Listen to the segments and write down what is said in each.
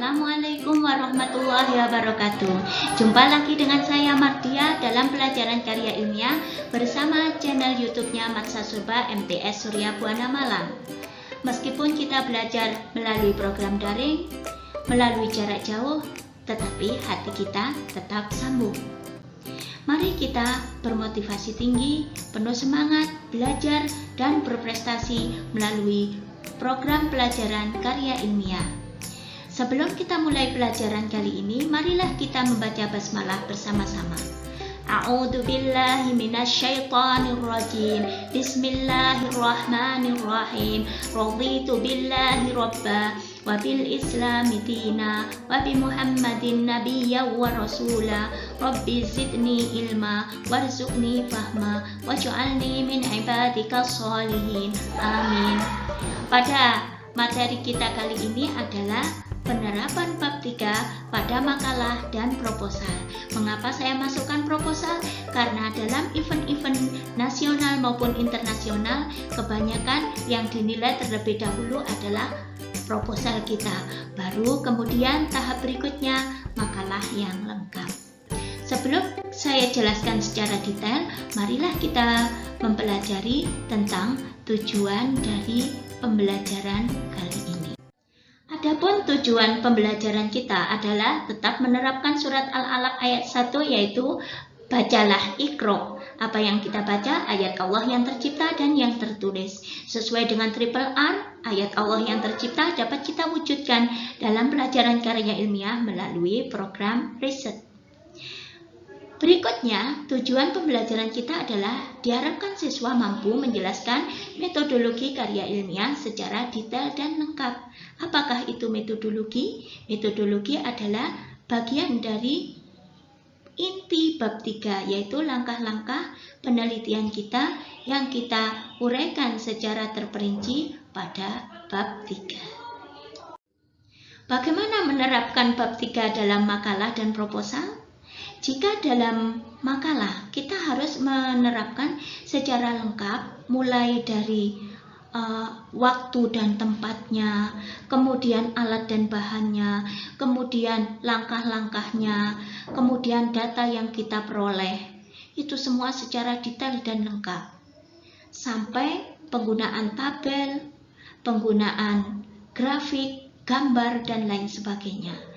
Assalamualaikum warahmatullahi wabarakatuh. Jumpa lagi dengan saya Mardia dalam pelajaran karya ilmiah bersama channel YouTube-nya Maksa Surba MTS Surya Buana Malang. Meskipun kita belajar melalui program daring, melalui jarak jauh, tetapi hati kita tetap sambung. Mari kita bermotivasi tinggi, penuh semangat, belajar dan berprestasi melalui program pelajaran karya ilmiah. Sebelum kita mulai pelajaran kali ini, marilah kita membaca basmalah bersama-sama. A'udzu billahi minasyaitonir rajim. Bismillahirrahmanirrahim. Raditu billahi robba wa bil islami dina wa bi Muhammadin nabiyya wa rasula. Rabbi zidni ilma warzuqni fahma waj'alni min ibadikas sholihin. Amin. Pada materi kita kali ini adalah penerapan bab 3 pada makalah dan proposal. Mengapa saya masukkan proposal? Karena dalam event-event nasional maupun internasional, kebanyakan yang dinilai terlebih dahulu adalah proposal kita. Baru kemudian tahap berikutnya makalah yang lengkap. Sebelum saya jelaskan secara detail, marilah kita mempelajari tentang tujuan dari pembelajaran kali ini. Adapun tujuan pembelajaran kita adalah tetap menerapkan surat Al-Alaq ayat 1, yaitu bacalah Iqra. Apa yang kita baca? Ayat Allah yang tercipta dan yang tertulis. Sesuai dengan triple R, ayat Allah yang tercipta dapat kita wujudkan dalam pelajaran karya ilmiah melalui program riset. Berikutnya, tujuan pembelajaran kita adalah diharapkan siswa mampu menjelaskan metodologi karya ilmiah secara detail dan lengkap. Apakah itu metodologi? Metodologi adalah bagian dari inti bab 3, yaitu langkah-langkah penelitian kita yang kita uraikan secara terperinci pada bab 3. Bagaimana menerapkan bab 3 dalam makalah dan proposal? Jika dalam makalah kita harus menerapkan secara lengkap, mulai dari waktu dan tempatnya, kemudian alat dan bahannya, kemudian langkah-langkahnya, kemudian data yang kita peroleh, itu semua secara detail dan lengkap. Sampai penggunaan tabel, penggunaan grafik, gambar, dan lain sebagainya.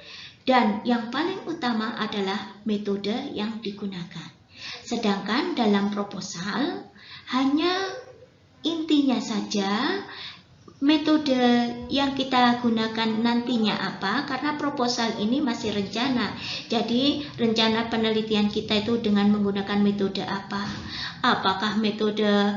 Dan yang paling utama adalah metode yang digunakan. Sedangkan dalam proposal hanya intinya saja metode yang kita gunakan nantinya apa, karena proposal ini masih rencana. Jadi rencana penelitian kita itu dengan menggunakan metode apa? Apakah metode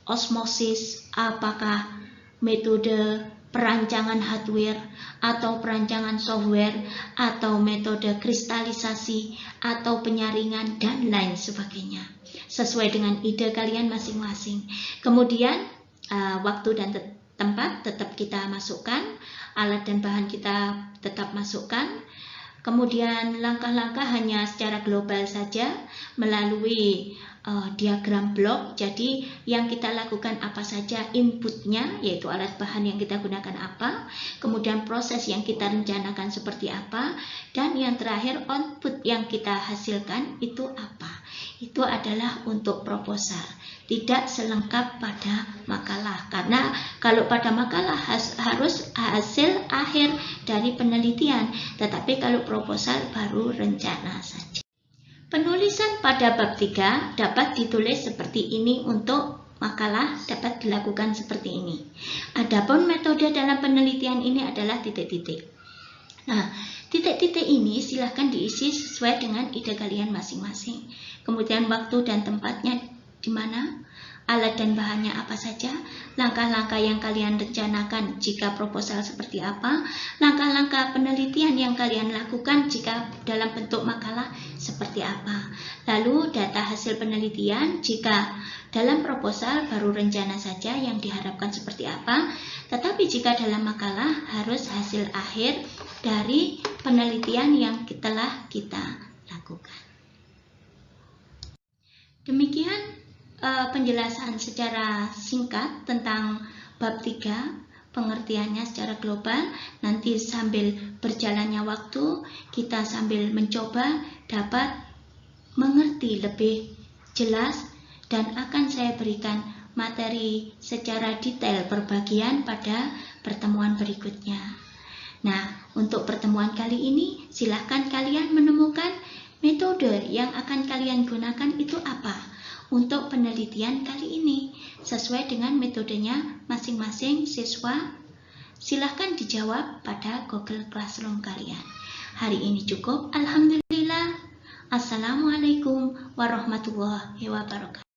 osmosis, apakah metode perancangan hardware atau perancangan software atau metode kristalisasi atau penyaringan dan lain sebagainya, sesuai dengan ide kalian masing-masing. Kemudian waktu dan tempat tetap kita masukkan, alat dan bahan kita tetap masukkan. Kemudian langkah-langkah hanya secara global saja melalui diagram blok. Jadi yang kita lakukan apa saja, inputnya yaitu alat bahan yang kita gunakan apa, kemudian proses yang kita rencanakan seperti apa, dan yang terakhir output yang kita hasilkan itu apa. Itu adalah untuk proposal, tidak selengkap pada makalah, karena kalau pada makalah harus hasil akhir dari penelitian, tetapi kalau proposal baru rencana saja. Penulisan pada bab 3 dapat ditulis seperti ini, untuk makalah dapat dilakukan seperti ini. Adapun metode dalam penelitian ini adalah titik-titik. Nah, titik-titik ini silahkan diisi sesuai dengan ide kalian masing-masing. Kemudian waktu dan tempatnya di mana, alat dan bahannya apa saja, langkah-langkah yang kalian rencanakan jika proposal seperti apa, langkah-langkah penelitian yang kalian lakukan jika dalam bentuk makalah seperti apa. Lalu data hasil penelitian jika dalam proposal baru rencana saja yang diharapkan seperti apa, tetapi jika dalam makalah harus hasil akhir dari penelitian yang telah kita lakukan. Demikian penjelasan secara singkat tentang bab 3 pengertiannya secara global. Nanti sambil berjalannya waktu, kita sambil mencoba dapat mengerti lebih jelas, dan akan saya berikan materi secara detail per bagian pada pertemuan berikutnya. Nah, untuk pertemuan kali ini, silahkan kalian menemukan metode yang akan kalian gunakan itu apa untuk penelitian kali ini. Sesuai dengan metodenya masing-masing siswa, silahkan dijawab pada Google Classroom kalian. Hari ini cukup, alhamdulillah. Assalamualaikum warahmatullahi wabarakatuh.